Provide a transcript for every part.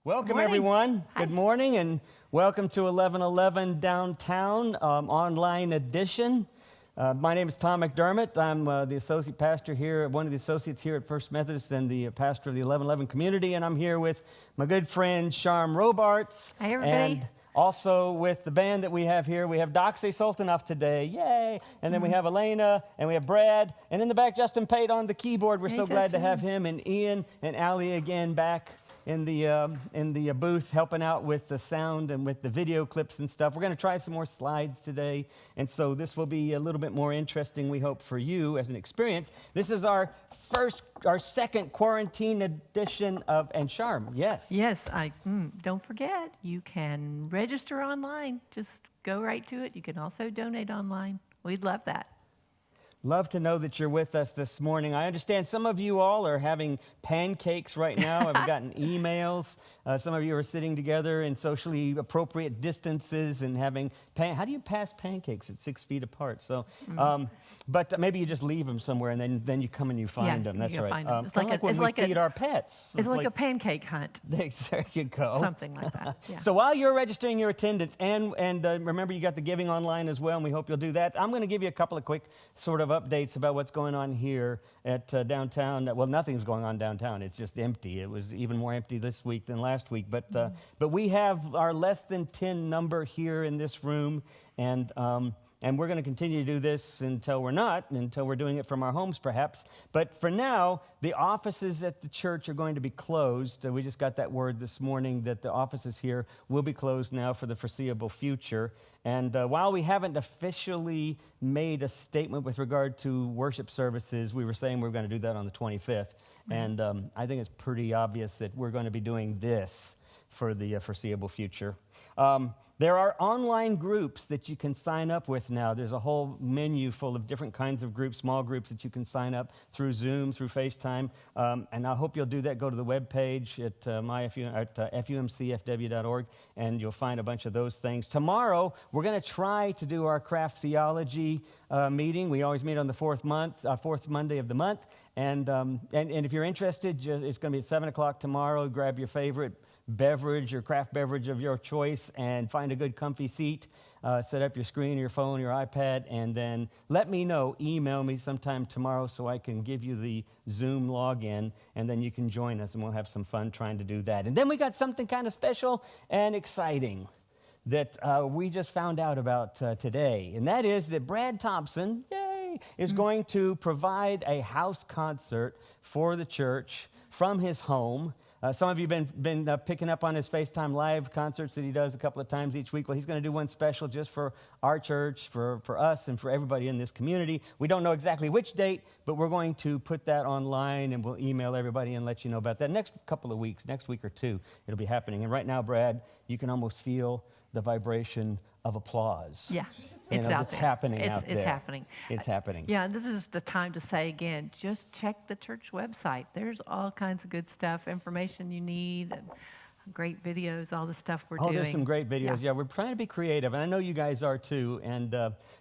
Welcome, everyone. Hi. Good morning, and welcome to 1111 Downtown Online Edition. My name is Tom McDermott. I'm the associate pastor here, one of the associates here at First Methodist and the pastor of the 1111 community, and I'm here with my good friend, Charme Robarts. Hi, everybody. And also with the band that we have here, we have Doxy Sultanoff today, yay! And then we have Elena, and we have Brad, and in the back, Justin Pate on the keyboard. We're Hey, so glad to Justin. have him, and Ian and Allie again back in the booth helping out with the sound and with the video clips and stuff. We're going to try some more slides today, and so this will be a little bit more interesting, we hope, for you as an experience. This is our second quarantine edition of, and Charme, yes. Yes, don't forget, you can register online. Just go right to it. You can also donate online. We'd love that. Love to know that you're with us this morning. I understand some of you all are having pancakes right now. I've gotten emails. Some of you are sitting together in socially appropriate distances and having how do you pass pancakes at 6 feet apart? So, but maybe you just leave them somewhere and then you come and you find them. That's you right. find them. It's like when we feed our pets. It's like a pancake hunt. There you go. Something like that. Yeah. So while you're registering your attendance, and remember you got the giving online as well, and we hope you'll do that. I'm going to give you a couple of quick sort of updates about what's going on here at downtown. Well, nothing's going on downtown. It's just empty. It was even more empty this week than last week. But we have our less than 10 number here in this room, and we're going to continue to do this until we're doing it from our homes perhaps. But for now, the offices at the church are going to be closed. We just got that word this morning that the offices here will be closed now for the foreseeable future. And while we haven't officially made a statement with regard to worship services, we were saying we're going to do that on the 25th. And I think it's pretty obvious that we're going to be doing this for the foreseeable future. There are online groups that you can sign up with now. There's a whole menu full of different kinds of groups, small groups that you can sign up through Zoom, through FaceTime. And I hope you'll do that. Go to the webpage at fumcfw.org, and you'll find a bunch of those things. Tomorrow, we're going to try to do our craft theology meeting. We always meet on the fourth Monday of the month. And if you're interested, it's going to be at 7 o'clock tomorrow. Grab your favorite beverage or craft beverage of your choice and find a good comfy seat. Set up your screen, your phone, your iPad, and then let me know. Email me sometime tomorrow so I can give you the Zoom login, and then you can join us, and we'll have some fun trying to do that. And then we got something kind of special and exciting that we just found out about today, and that is that Brad Thompson, yay, is going to provide a house concert for the church from his home. Some of you have been picking up on his FaceTime Live concerts that he does a couple of times each week. Well, he's going to do one special just for our church, for us, and for everybody in this community. We don't know exactly which date, but we're going to put that online, and we'll email everybody and let you know about that. Next couple of weeks, next week or two, it'll be happening. And right now, Brad, you can almost feel the vibration of applause. Yeah, it's happening out there. It's happening. It's happening. Yeah, and this is the time to say again, just check the church website. There's all kinds of good stuff, information you need, and great videos, all the stuff we're doing. There's some great videos. Yeah, we're trying to be creative, and I know you guys are too. And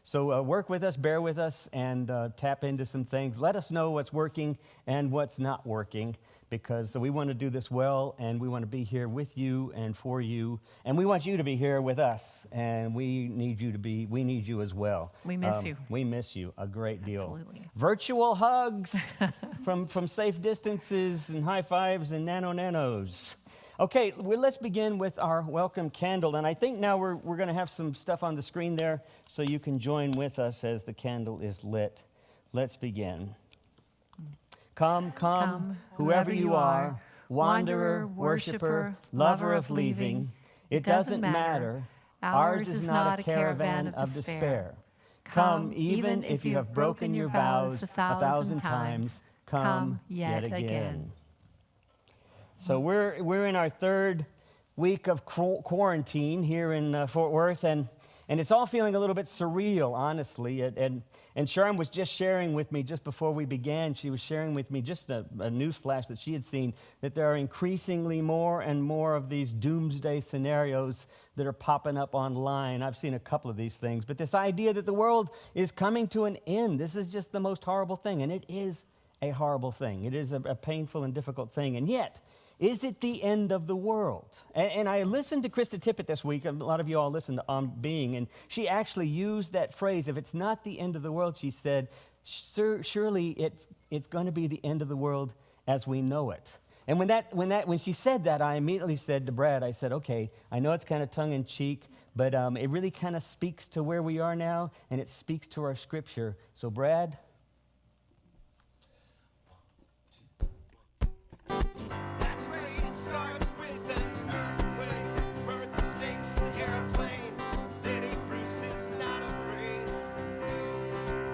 so work with us, bear with us, and tap into some things. Let us know what's working and what's not working, because we want to do this well, and we want to be here with you and for you, and we want you to be here with us, and we need you as well. We miss you. We miss you a great deal. Absolutely. Virtual hugs from safe distances and high fives and nanos. Okay, well, let's begin with our welcome candle, and I think now we're going to have some stuff on the screen there so you can join with us as the candle is lit. Let's begin. Come, whoever you are, wanderer, worshiper, lover of leaving, it doesn't matter. Ours is not a caravan of despair. Come, even if you have broken your vows 1,000 times, come yet again. So we're in our third week of quarantine here in Fort Worth, and it's all feeling a little bit surreal, honestly. And Charme was just sharing with me just before we began. She was sharing with me just a news flash that she had seen, that there are increasingly more and more of these doomsday scenarios that are popping up online. I've seen a couple of these things, but this idea that the world is coming to an end, this is just the most horrible thing, and it is a horrible thing. It is a painful and difficult thing, and yet Is it the end of the world? And I listened to Krista Tippett this week. A lot of you all listened to On Being, and she actually used that phrase. If it's not the end of the world, she said, surely it's going to be the end of the world as we know it. And when she said that, I immediately said to Brad, I said, okay, I know it's kind of tongue-in-cheek, but it really kind of speaks to where we are now, and it speaks to our scripture. So, Brad. That's where it starts with an earthquake, birds and snakes, airplane. Lady Bruce is not afraid.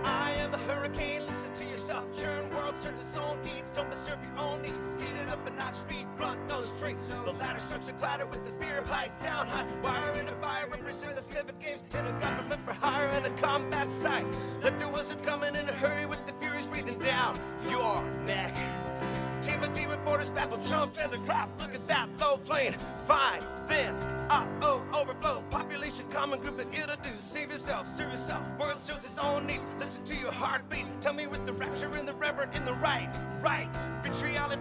I am the hurricane, listen to yourself. Churn world serves its own needs. Don't serve your own needs. Speed it up a notch, speed run, no strength. The ladder starts to clatter with the fear of height down high. Wire in a fire, represent the 7 games in a government for hire and a combat site. Lecter wasn't coming in a hurry with the furies breathing down your neck. Timothy reporters baffle Trump and the crop. Look at that low plane. Fine, then, overflow. Population, common group, and it'll do. Save yourself, serve yourself. World serves its own needs. Listen to your heartbeat. Tell me with the rapture and the reverend in the right. Patriotic,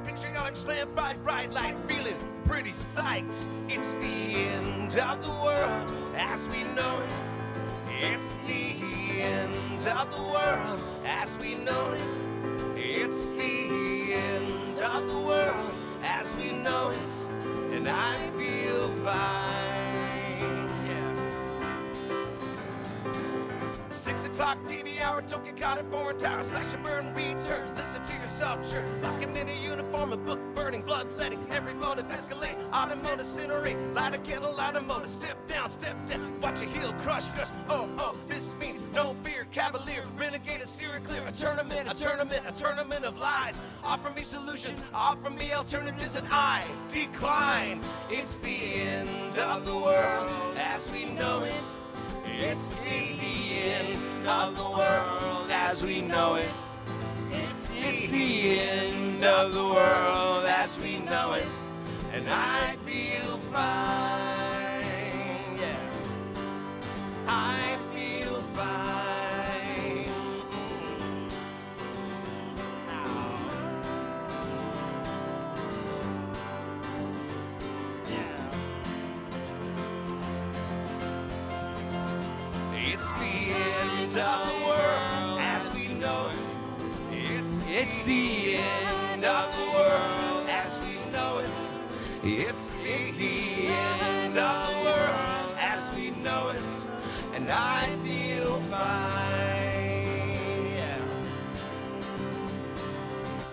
slam, bright light. Feeling pretty psyched. It's the end of the world as we know it. It's the end of the world as we know it. It's the end of the world as we know it, and I feel fine, yeah. 6 o'clock TV hour, don't get caught in foreign tower. Slash and burn, return, listen to yourself, church. Lock him in a uniform, a book burning, blood letting. Every motive escalate, automotive incinerate. Light a candle, light a motor, step down, watch a heel crush. Oh, this means no fear, cavalier, renegade and steer it clear. A tournament of lies. Offer me solutions, offer me alternatives, and I decline. It's the end of the world as we know it. It's the end of the world as we know it. It's the end of the world as we know it, and I feel fine, yeah. I feel fine. Yeah. It's the end of the world as we know it. It's the end of the world as we know it. It's the end of the world as we know it, and I feel fine, yeah.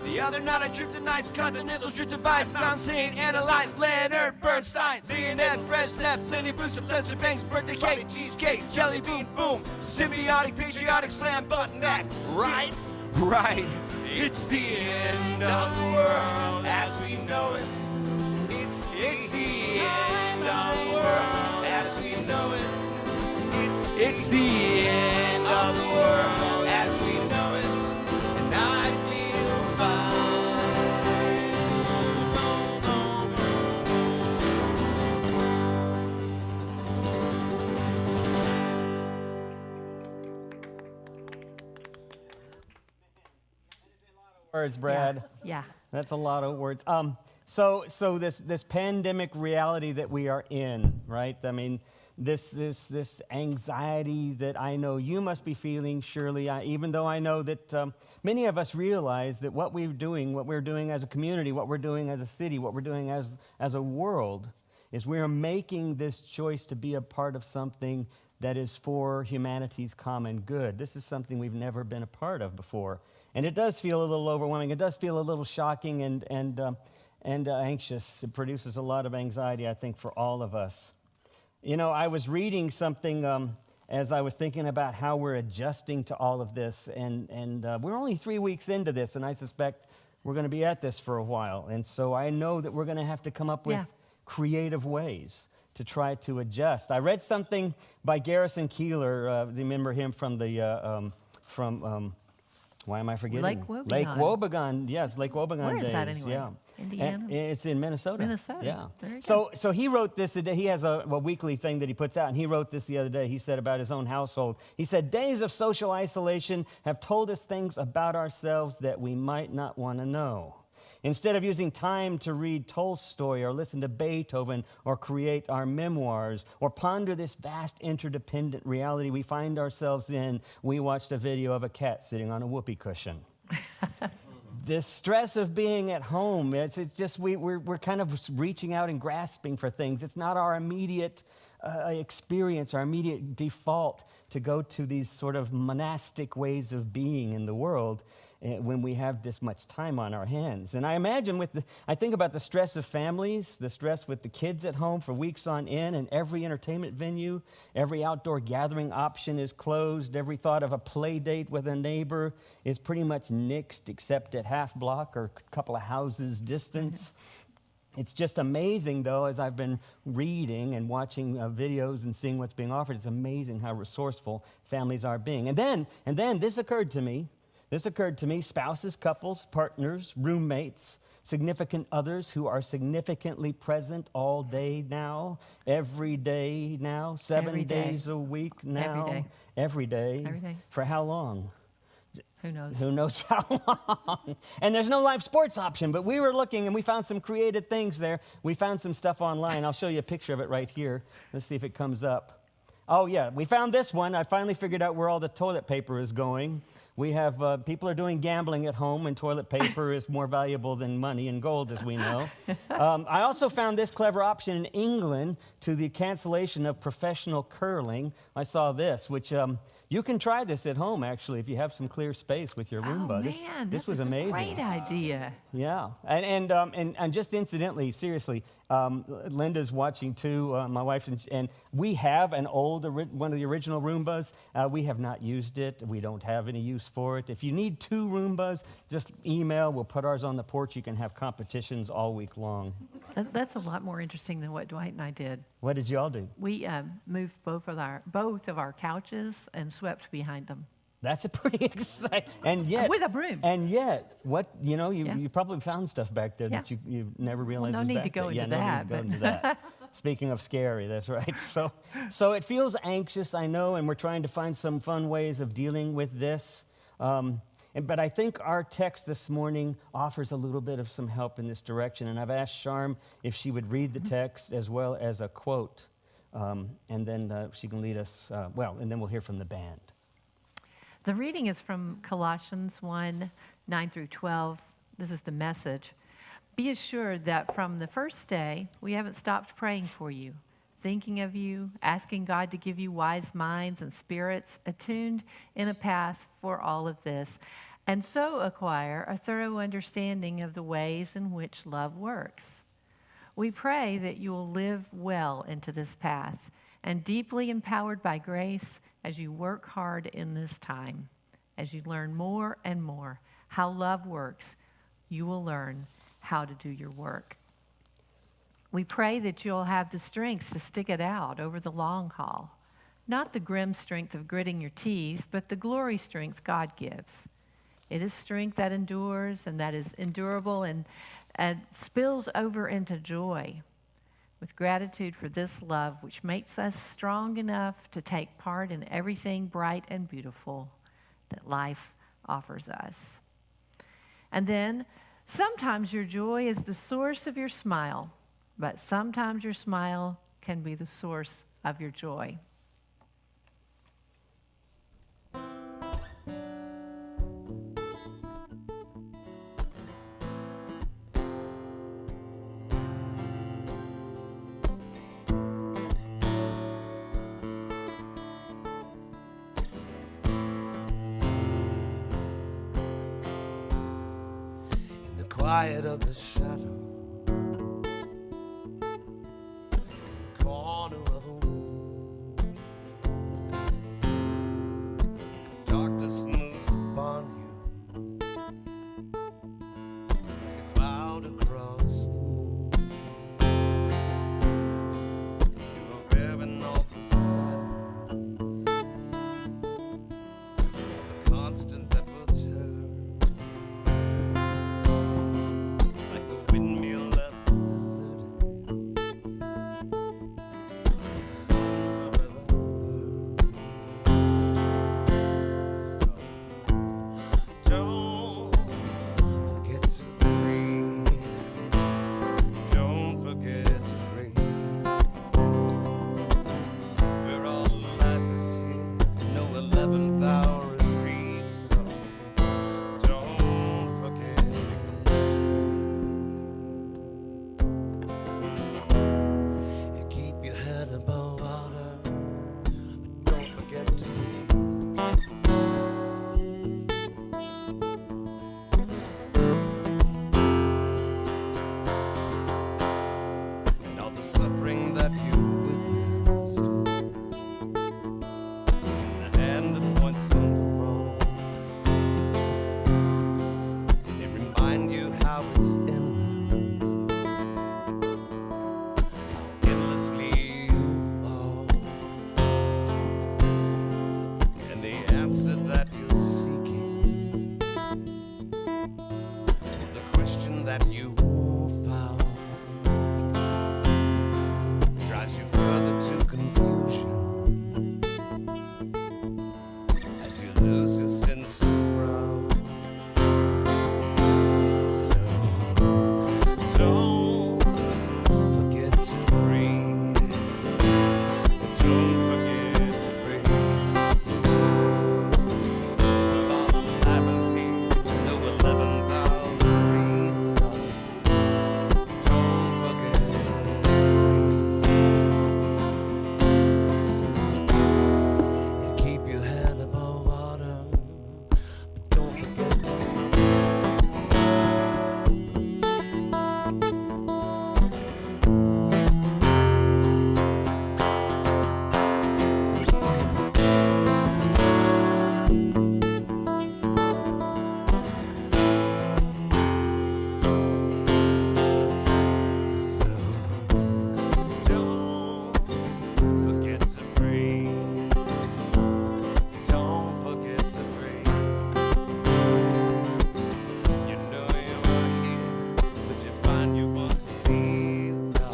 The other night I dripped a nice continental drip to vibe. Found St. Anna Line, Leonard Bernstein, Leonette Brezhnev, Lenny Bruce and Lester Banks, birthday cake, cheesecake, jelly bean, boom, symbiotic, patriotic, slam button that, right? It's the end of the world as we know it. It's the end of the world as we know it. It's the end of the world as we know it, and I feel fine. Words, Brad. Yeah. That's a lot of words. So this pandemic reality that we are in, right? I mean, this anxiety that I know you must be feeling, surely, even though I know that many of us realize that what we're doing as a community, what we're doing as a city, what we're doing as a world, is we are making this choice to be a part of something that is for humanity's common good. This is something we've never been a part of before. And it does feel a little overwhelming. It does feel a little shocking and anxious. It produces a lot of anxiety, I think, for all of us. You know, I was reading something as I was thinking about how we're adjusting to all of this, and we're only 3 weeks into this, and I suspect we're going to be at this for a while. And so I know that we're going to have to come up with creative ways to try to adjust. I read something by Garrison Keillor. Remember him from the why am I forgetting? Lake Wobegon. Lake Wobegon, yes, Lake Wobegon Where days. is that anyway? Yeah. Indiana? And it's in Minnesota. Yeah. There you go. So he wrote this today. He has a weekly thing that he puts out, and he wrote this the other day. He said about his own household. He said, days of social isolation have told us things about ourselves that we might not want to know. Instead of using time to read Tolstoy or listen to Beethoven or create our memoirs or ponder this vast interdependent reality we find ourselves in, we watched a video of a cat sitting on a whoopee cushion. This stress of being at home, it's just we're kind of reaching out and grasping for things. It's not our immediate experience, our immediate default to go to these sort of monastic ways of being in the world when we have this much time on our hands. And I imagine I think about the stress of families, the stress with the kids at home for weeks on end, and every entertainment venue, every outdoor gathering option is closed, every thought of a play date with a neighbor is pretty much nixed except at half block or a couple of houses distance. It's just amazing, though, as I've been reading and watching videos and seeing what's being offered, it's amazing how resourceful families are being. And then this occurred to me, spouses, couples, partners, roommates, significant others who are significantly present all day now, every day now, 7 days a week now. Every day. For how long? Who knows? Who knows how long? And there's no live sports option, but we were looking and we found some creative things there. We found some stuff online. I'll show you a picture of it right here. Let's see if it comes up. Oh, yeah, we found this one. I finally figured out where all the toilet paper is going. We have, people are doing gambling at home, and toilet paper is more valuable than money and gold, as we know. I also found this clever option in England to the cancellation of professional curling. I saw this, which you can try this at home, actually, if you have some clear space with your Roomba. Oh, man, this was amazing. Great idea. Yeah, and just incidentally, seriously, Linda's watching too, my wife, and we have an old, one of the original Roombas. We have not used it. We don't have any use for it. If you need 2 Roombas, just email. We'll put ours on the porch. You can have competitions all week long. That's a lot more interesting than what Dwight and I did. What did you all do? We moved both of our couches and swept behind them. That's a pretty exciting, and yet with a broom. And yet, you probably found stuff back there that you never realized was back there. No need to go into that. Speaking of scary, that's right. So it feels anxious, I know, and we're trying to find some fun ways of dealing with this. But I think our text this morning offers a little bit of some help in this direction. And I've asked Charme if she would read the text as well as a quote, and then she can lead us. And then we'll hear from the band. The reading is from Colossians 1, 9 through 12. This is the Message. Be assured that from the first day, we haven't stopped praying for you, thinking of you, asking God to give you wise minds and spirits attuned in a path for all of this, and so acquire a thorough understanding of the ways in which love works. We pray that you will live well into this path and deeply empowered by grace as you work hard in this time. As you learn more and more how love works, you will learn how to do your work. We pray that you'll have the strength to stick it out over the long haul. Not the grim strength of gritting your teeth, but the glory strength God gives. It is strength that endures and that is endurable and spills over into joy, with gratitude for this love which makes us strong enough to take part in everything bright and beautiful that life offers us. And then, sometimes your joy is the source of your smile, but sometimes your smile can be the source of your joy. Quiet of the shadow, the corner of a room, darkness moves upon you, a cloud across the moon. You're bearing all the silence, the constant that will turn. Wind the suffering that you've witnessed, the hand that points on the wrong. They remind you how it's endless, how endlessly you fall, and the answer that you're seeking, the question that you found, drives you further to confusion as you lose your sense of ground. So don't forget to breathe. Don't forget to breathe. All life is here, no 11,000 reefs. So don't forget to breathe. You keep your head above water, but don't forget to So don't forget to breathe. Don't forget to breathe. You know you are here, but you find you want to leave. So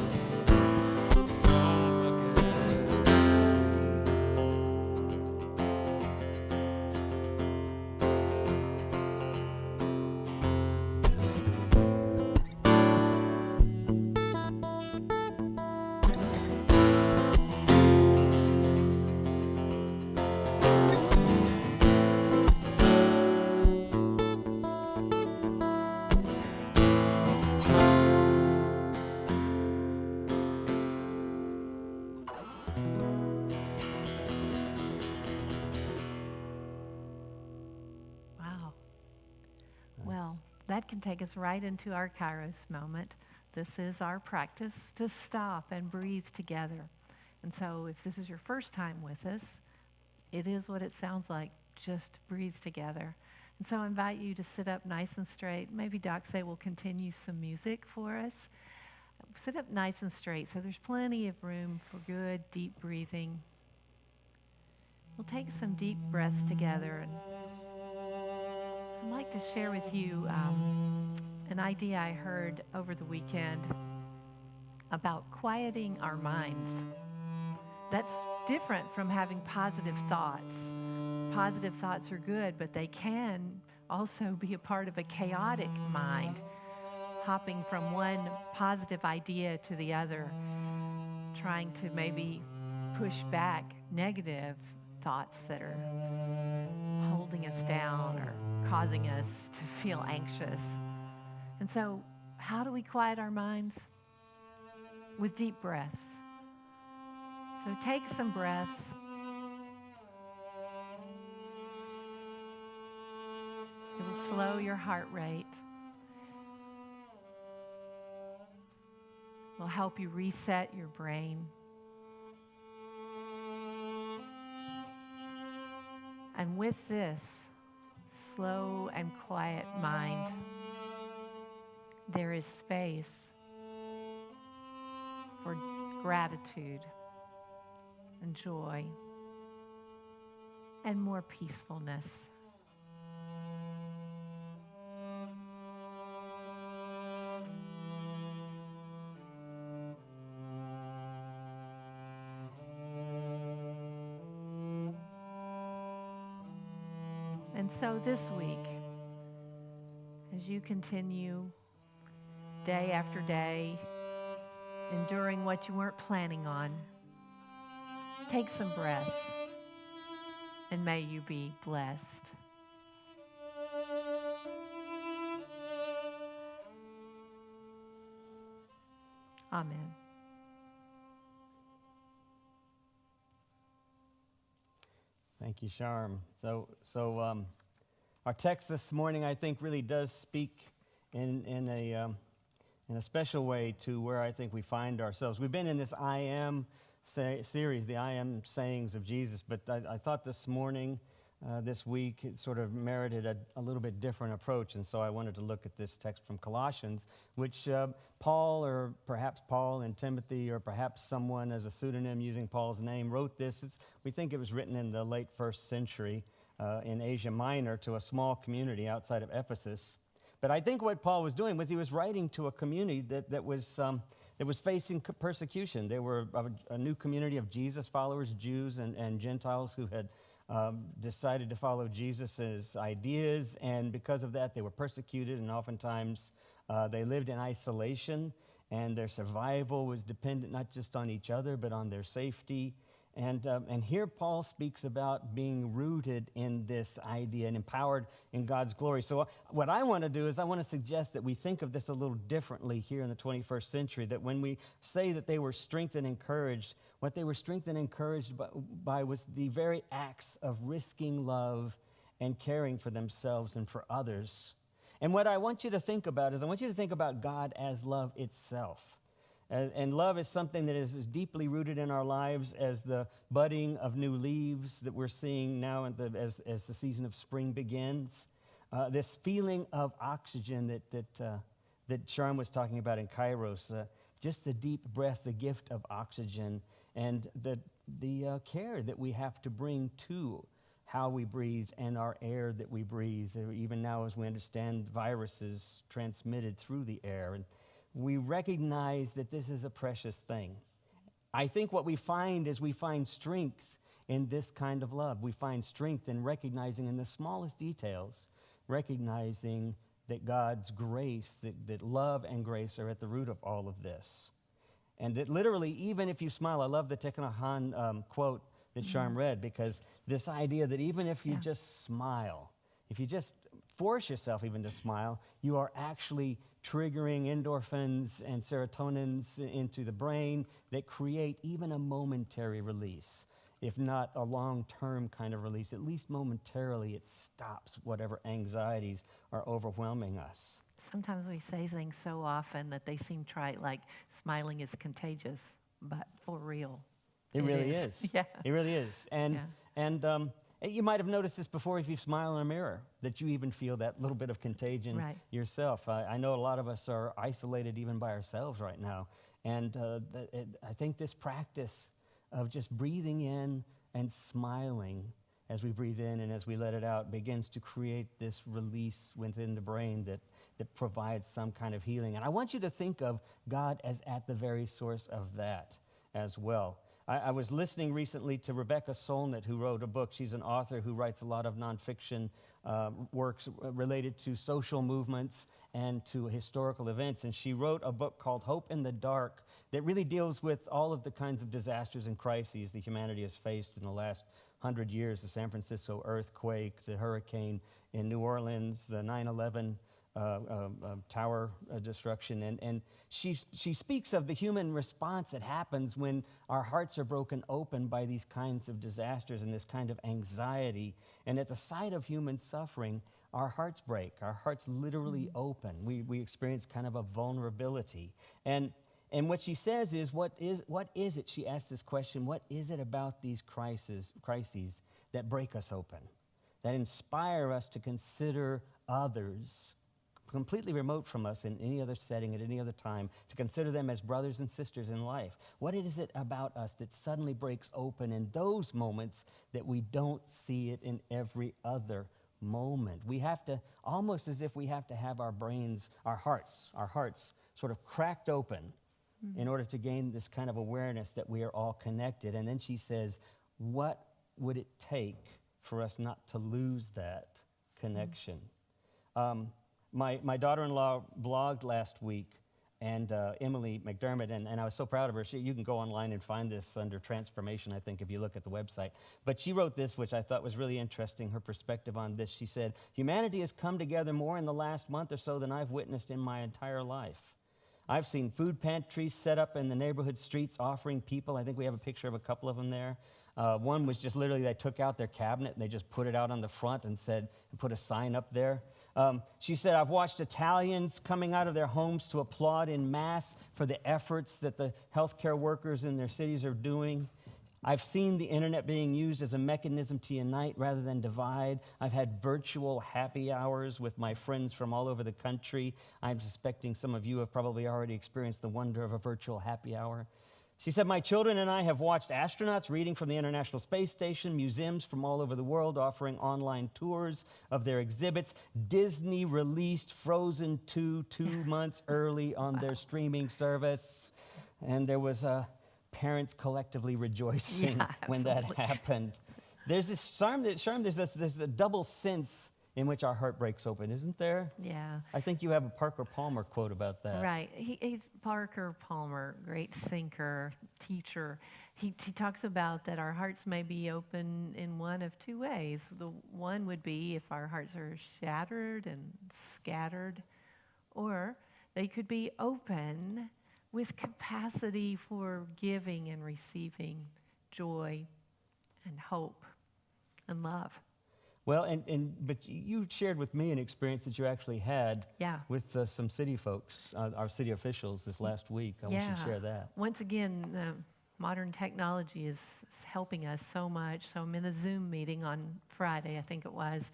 don't forget to breathe. Just breathe. Wow. Well, that can take us right into our Kairos moment. This is our practice to stop and breathe together. And so if this is your first time with us, it is what it sounds like, just breathe together. And so I invite you to sit up nice and straight. Maybe Doxay will continue some music for us. Sit up nice and straight so there's plenty of room for good, deep breathing. We'll take some deep breaths together. And I'd like to share with you an idea I heard over the weekend about quieting our minds. That's different from having positive thoughts. Positive thoughts are good, but they can also be a part of a chaotic mind, hopping from one positive idea to the other, trying to maybe push back negative thoughts that are holding us down or causing us to feel anxious. And so, how do we quiet our minds? With deep breaths. So take some breaths. It will slow your heart rate. Will help you reset your brain. And with this slow and quiet mind, there is space for gratitude and joy and more peacefulness. And so this week, as you continue day after day, enduring what you weren't planning on, take some breaths, and may you be blessed. Amen. Thank you, Charme. So our text this morning, I think, really does speak in in a special way to where I think we find ourselves. We've been in this I Am series, the I Am sayings of Jesus, but I thought this morning, this week, it sort of merited a little bit different approach, and so I wanted to look at this text from Colossians, which Paul, or perhaps Paul and Timothy, or perhaps someone as a pseudonym using Paul's name, wrote this. We think it was written in the late 1st century in Asia Minor to a small community outside of Ephesus. But I think what Paul was doing was he was writing to a community that was facing persecution. They were a new community of Jesus followers, Jews and Gentiles who had decided to follow Jesus' ideas, and because of that, they were persecuted, and oftentimes they lived in isolation, and their survival was dependent not just on each other, but on their safety. And here Paul speaks about being rooted in this idea and empowered in God's glory. So what I want to do is I want to suggest that we think of this a little differently here in the 21st century, that when we say that they were strengthened and encouraged, what they were strengthened and encouraged by was the very acts of risking love and caring for themselves and for others. And what I want you to think about is I want you to think about God as love itself. And love is something that is as deeply rooted in our lives as the budding of new leaves that we're seeing now as the season of spring begins. This feeling of oxygen that Charme was talking about in Kairos, just the deep breath, the gift of oxygen, and the care that we have to bring to how we breathe and our air that we breathe, even now as we understand viruses transmitted through the air. And we recognize that this is a precious thing. I think what we find is we find strength in this kind of love. We find strength in recognizing in the smallest details, recognizing that God's grace, that love and grace are at the root of all of this. And that literally, even if you smile, I love the Thich Nhat Hanh quote that Charme read, because this idea that even if you just smile, if you just force yourself even to smile, you are actually triggering endorphins and serotonins into the brain that create even a momentary release. If not a long-term kind of release, at least momentarily it stops whatever anxieties are overwhelming us. Sometimes we say things so often that they seem trite, like smiling is contagious, but for real. It really is. Yeah. It really is. And you might have noticed this before if you smile in a mirror, that you even feel that little bit of contagion yourself. I know a lot of us are isolated even by ourselves right now. And I think this practice of just breathing in and smiling as we breathe in and as we let it out begins to create this release within the brain that provides some kind of healing. And I want you to think of God as at the very source of that as well. I was listening recently to Rebecca Solnit, who wrote a book. She's an author who writes a lot of nonfiction works related to social movements and to historical events. And she wrote a book called Hope in the Dark that really deals with all of the kinds of disasters and crises that humanity has faced in the last 100 years, the San Francisco earthquake, the hurricane in New Orleans, the 9/11 tower destruction, and she speaks of the human response that happens when our hearts are broken open by these kinds of disasters and this kind of anxiety. And at the sight of human suffering, our hearts break. Our hearts literally open. We experience kind of a vulnerability. And what she says is, what is it? She asked this question: what is it about these crises that break us open, that inspire us to consider others completely remote from us in any other setting, at any other time, to consider them as brothers and sisters in life? What is it about us that suddenly breaks open in those moments that we don't see it in every other moment? We have to, almost as if we have to have our brains, our hearts sort of cracked open in order to gain this kind of awareness that we are all connected. And then she says, what would it take for us not to lose that connection? My daughter-in-law blogged last week, and Emily McDermott, and I was so proud of her. You can go online and find this under Transformation, I think, if you look at the website. But she wrote this, which I thought was really interesting, her perspective on this. She said, humanity has come together more in the last month or so than I've witnessed in my entire life. I've seen food pantries set up in the neighborhood streets offering people, I think we have a picture of a couple of them there. One was just literally they took out their cabinet and they just put it out on the front and put a sign up there. She said, I've watched Italians coming out of their homes to applaud in mass for the efforts that the healthcare workers in their cities are doing. I've seen the internet being used as a mechanism to unite rather than divide. I've had virtual happy hours with my friends from all over the country. I'm suspecting some of you have probably already experienced the wonder of a virtual happy hour. She said, my children and I have watched astronauts reading from the International Space Station, museums from all over the world offering online tours of their exhibits. Disney released Frozen 2 months early on their streaming service. And there was parents collectively rejoicing when that happened. There's this charm, there's a double sense in which our heart breaks open, isn't there? Yeah. I think you have a Parker Palmer quote about that. Right. He's Parker Palmer, great thinker, teacher. He talks about that our hearts may be open in one of two ways. The one would be if our hearts are shattered and scattered, or they could be open with capacity for giving and receiving joy and hope and love. Well, but you shared with me an experience that you actually had with some city folks, our city officials this last week. I want you to share that. Once again, modern technology is helping us so much. So I'm in a Zoom meeting on Friday, I think it was,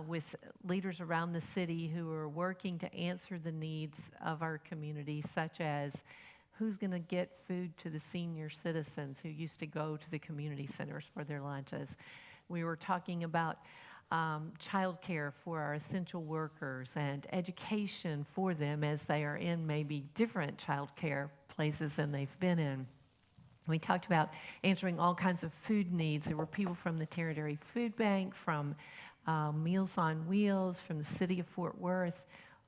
with leaders around the city who are working to answer the needs of our community, such as who's going to get food to the senior citizens who used to go to the community centers for their lunches. We were talking about childcare for our essential workers and education for them as they are in maybe different childcare places than they've been in. We talked about answering all kinds of food needs. There were people from the Territory Food Bank, from Meals on Wheels, from the city of Fort Worth.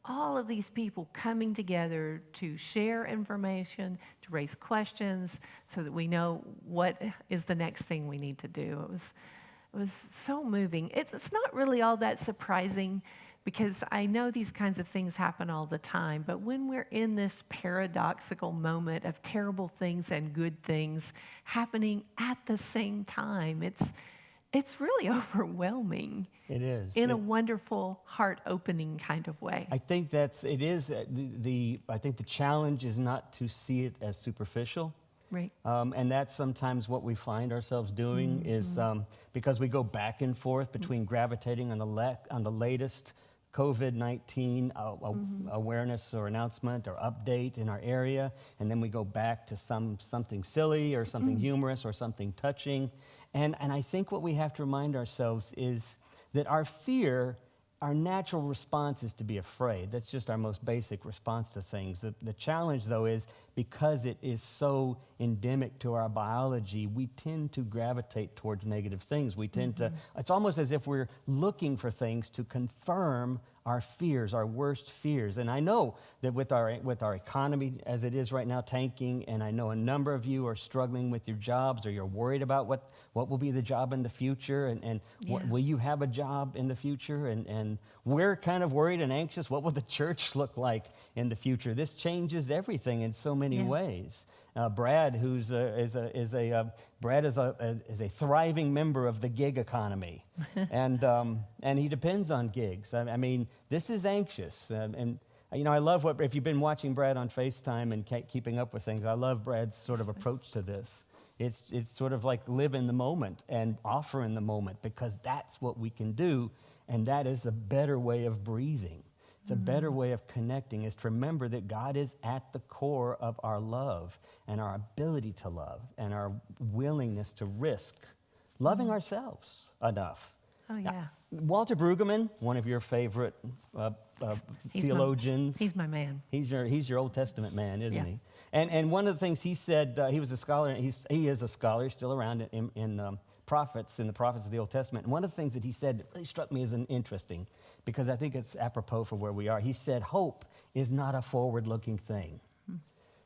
All of these people coming together to share information, to raise questions so that we know what is the next thing we need to do. It was so moving. It's not really all that surprising because I know these kinds of things happen all the time, but when we're in this paradoxical moment of terrible things and good things happening at the same time, it's really overwhelming. It is. In a wonderful, heart-opening kind of way. I think I think the challenge is not to see it as superficial. Right. And that's sometimes what we find ourselves doing is because we go back and forth between gravitating on the latest COVID-19 awareness or announcement or update in our area, and then we go back to something silly or something humorous or something touching. And I think what we have to remind ourselves is that our natural response is to be afraid. That's just our most basic response to things. The challenge, though, is because it is so endemic to our biology, we tend to gravitate towards negative things. We tend to, it's almost as if we're looking for things to confirm our fears, our worst fears. And I know that with our economy as it is right now tanking, and I know a number of you are struggling with your jobs, or you're worried about what will be the job in the future, and will you have a job in the future? And we're kind of worried and anxious. What will the church look like in the future? This changes everything in so many ways. Brad, who's is a thriving member of the gig economy, and he depends on gigs. I mean, this is anxious, and you know, I love if you've been watching Brad on FaceTime and keeping up with things. I love Brad's sort of approach to this. It's sort of like live in the moment and offer in the moment, because that's what we can do, and that is a better way of breathing. It's a better way of connecting, is to remember that God is at the core of our love and our ability to love and our willingness to risk loving ourselves enough. Oh, yeah. Walter Brueggemann, one of your favorite theologians. He's my man. He's your Old Testament man, isn't he? And one of the things he said, he was a scholar, he is a scholar, still around in the prophets of the Old Testament. And one of the things that he said that really struck me as interesting, because I think it's apropos for where we are. He said, hope is not a forward-looking thing.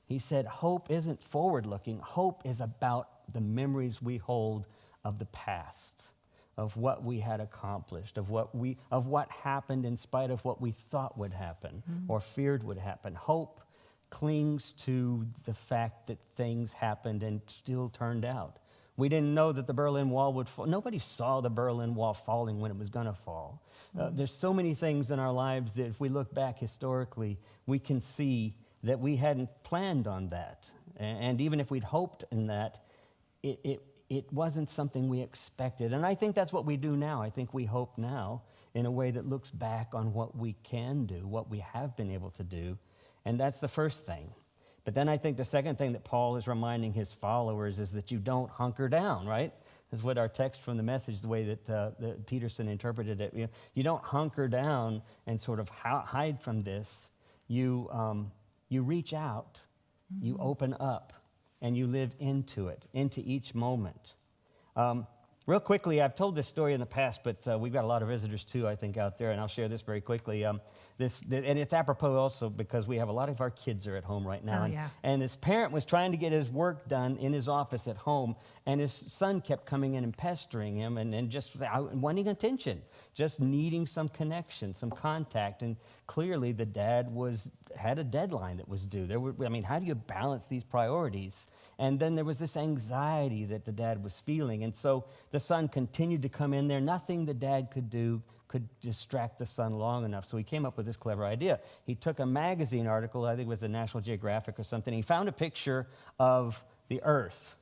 He said, hope isn't forward-looking. Hope is about the memories we hold of the past, of what we had accomplished, of what happened in spite of what we thought would happen or feared would happen. Hope clings to the fact that things happened and still turned out We didn't know that the Berlin Wall would fall. Nobody saw the Berlin Wall falling when it was going to fall. There's so many things in our lives that if we look back historically, we can see that we hadn't planned on that. And even if we'd hoped in that, it wasn't something we expected. And I think that's what we do now. I think we hope now in a way that looks back on what we can do, what we have been able to do. And that's the first thing. But then I think the second thing that Paul is reminding his followers is that you don't hunker down, right? That's what our text from the Message, the way that Peterson interpreted it. You don't hunker down and sort of hide from this. You reach out, you open up, and you live into it, into each moment. Real quickly, I've told this story in the past, but we've got a lot of visitors too, I think, out there, and I'll share this very quickly. And it's apropos also because we have a lot of our kids are at home right now. And his parent was trying to get his work done in his office at home, and his son kept coming in and pestering him and just wanting attention, just needing some connection, some contact. And clearly the dad had a deadline that was due. How do you balance these priorities? And then there was this anxiety that the dad was feeling. And so the son continued to come in there. Nothing the dad could do could distract the son long enough. So he came up with this clever idea. He took a magazine article, I think it was a National Geographic or something. He found a picture of the Earth,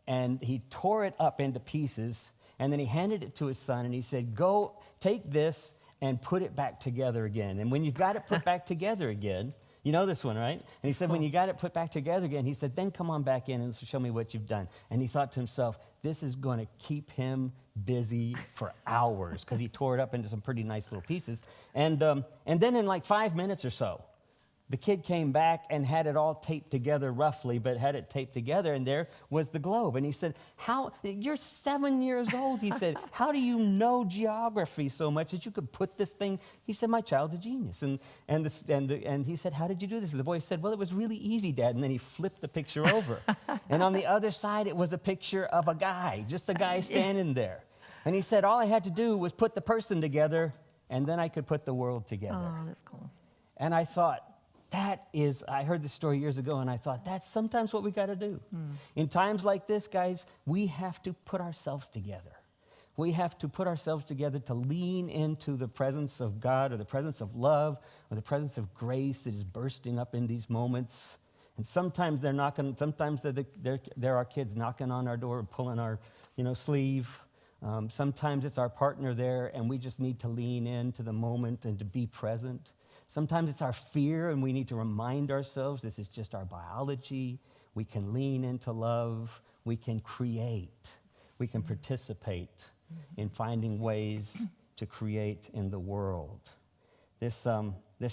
and he tore it up into pieces, and then he handed it to his son, and he said, go take this and put it back together again. And when you've got it put back together again, you know this one, right? And he said, when you got it put back together again, he said, then come on back in and show me what you've done. And he thought to himself, this is going to keep him busy for hours, because he tore it up into some pretty nice little pieces. And then in like 5 minutes or so, the kid came back and had it all taped together roughly, but had it taped together, and there was the globe. And he said, you're 7 years old, he said, how do you know geography so much that you could put this thing? He said, my child's a genius. And he said, how did you do this? And the boy said, well, it was really easy, Dad. And then he flipped the picture over. And on the other side, it was a picture of a guy, just a guy standing there. And he said, all I had to do was put the person together, and then I could put the world together. Oh, that's cool. And I thought, I heard this story years ago, and I thought, that's sometimes what we got to do. In times like this, guys, we have to put ourselves together. We have to put ourselves together to lean into the presence of God, or the presence of love, or the presence of grace that is bursting up in these moments. And sometimes sometimes there are kids knocking on our door, pulling our sleeve. Sometimes it's our partner there, and we just need to lean into the moment and to be present. Sometimes it's our fear, and we need to remind ourselves this is just our biology. We can lean into love. We can create. We can participate in finding ways to create in the world. This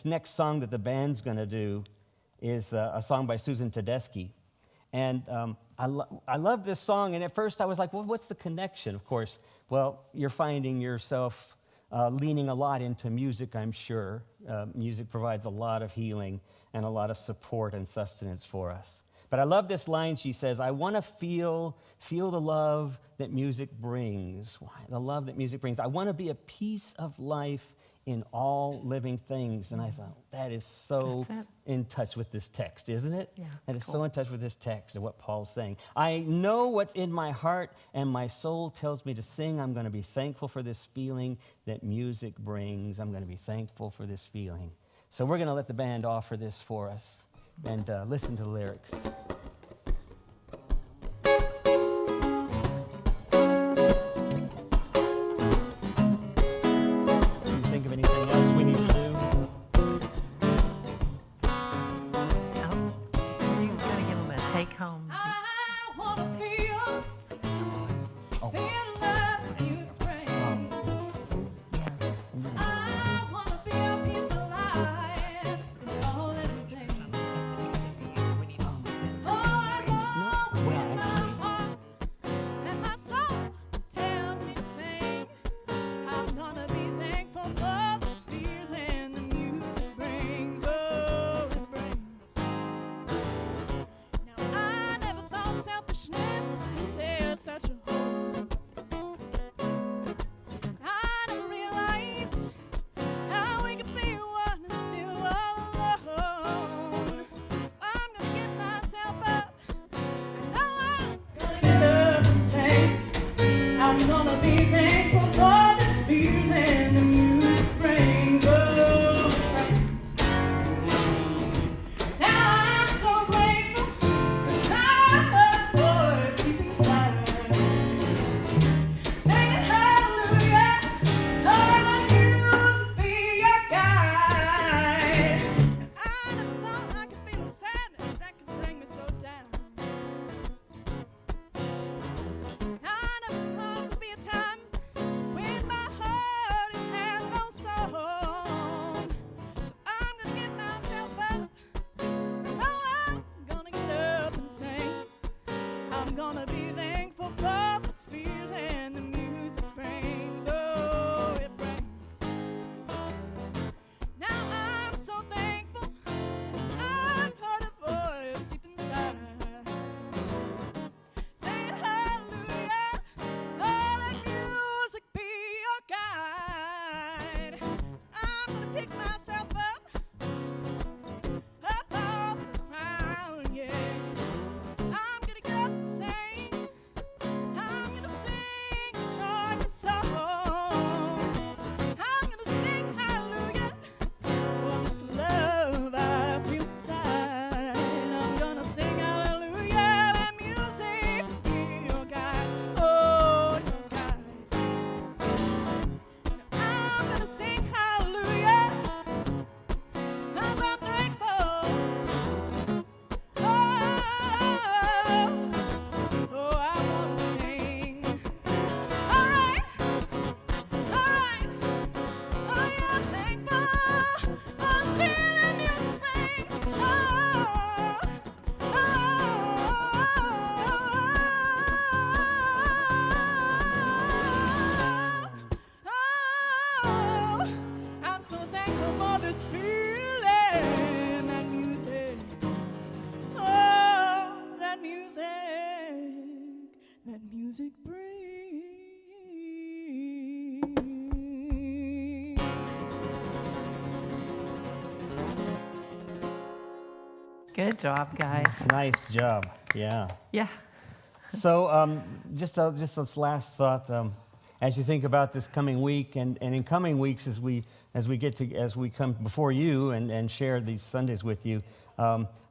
next song that the band's going to do is a song by Susan Tedeschi. And I love this song, and at first I was like, well, what's the connection? Of course, well, you're finding yourself leaning a lot into music, I'm sure. Music provides a lot of healing and a lot of support and sustenance for us. But I love this line. She says, I want to feel the love that music brings. Why? The love that music brings. I want to be a piece of life in all living things. And I thought, that is so in touch with this text, isn't it? Yeah, that is cool. So in touch with this text and what Paul's saying. I know what's in my heart, and my soul tells me to sing. I'm going to be thankful for this feeling that music brings. I'm going to be thankful for this feeling. So we're going to let the band offer this for us and listen to the lyrics. I'm gonna be thankful for this feeling the music brings. Oh, it brings. Now I'm so thankful. I've heard a voice deep inside saying hallelujah. Oh, let music be your guide. So I'm gonna pick myself up off the ground, yeah. I'm gonna get up and sing. I'm gonna sing a joyous song. I'm gonna sing hallelujah for this love I feel inside. I'm gonna sing hallelujah and music be your guide. Oh, your guide. I'm gonna sing hallelujah 'cause I'm thankful. Oh, I wanna sing. All right. Oh, yeah, thankful for the feeling music brings. I'm so thankful for this feeling, that music. Oh, that music brings. Good job, guys. Nice job. Yeah. Yeah. So just this last thought, as you think about this coming week, and in coming weeks as we come before you and share these Sundays with you,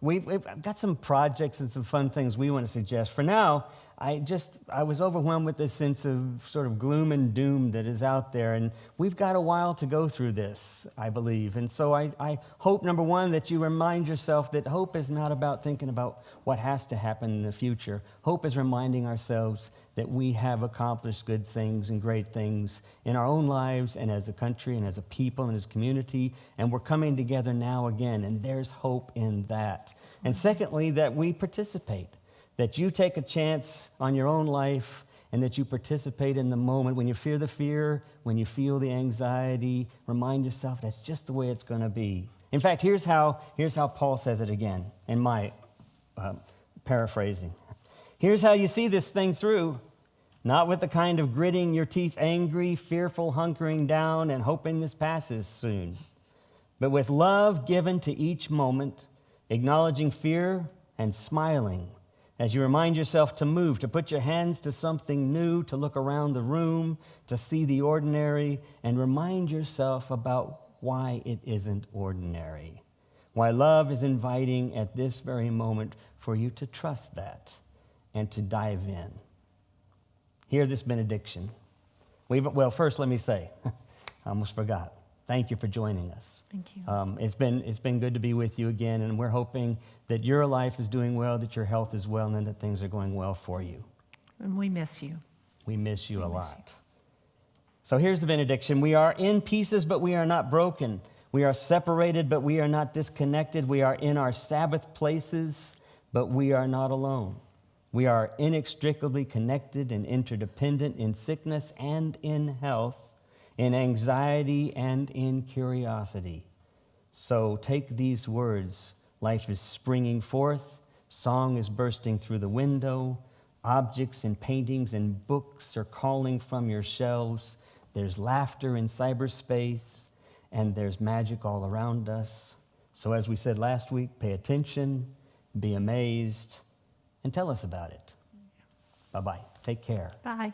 we've got some projects and some fun things we want to suggest. For now, I was overwhelmed with this sense of sort of gloom and doom that is out there, and we've got a while to go through this, I believe. And so I hope, number one, that you remind yourself that hope is not about thinking about what has to happen in the future. Hope is reminding ourselves that we have accomplished good things and great things in our own lives and as a country and as a people and as a community, and we're coming together now again, and there's hope in that. And secondly, that we participate, that you take a chance on your own life and that you participate in the moment. When you fear the fear, when you feel the anxiety, remind yourself that's just the way it's going to be. In fact, here's how Paul says it again in my paraphrasing. Here's how you see this thing through, not with the kind of gritting your teeth angry, fearful hunkering down and hoping this passes soon, but with love given to each moment, acknowledging fear and smiling as you remind yourself to move, to put your hands to something new, to look around the room, to see the ordinary, and remind yourself about why it isn't ordinary, why love is inviting at this very moment for you to trust that and to dive in. Hear this benediction. Well, first let me say, I almost forgot. Thank you for joining us. Thank you. It's been good to be with you again, and we're hoping that your life is doing well, that your health is well, and that things are going well for you. And we miss you. We miss you a lot. So here's the benediction. We are in pieces, but we are not broken. We are separated, but we are not disconnected. We are in our Sabbath places, but we are not alone. We are inextricably connected and interdependent in sickness and in health, in anxiety and in curiosity. So take these words. Life is springing forth. Song is bursting through the window. Objects and paintings and books are calling from your shelves. There's laughter in cyberspace, and there's magic all around us. So as we said last week, pay attention, be amazed, and tell us about it. Bye-bye. Take care. Bye.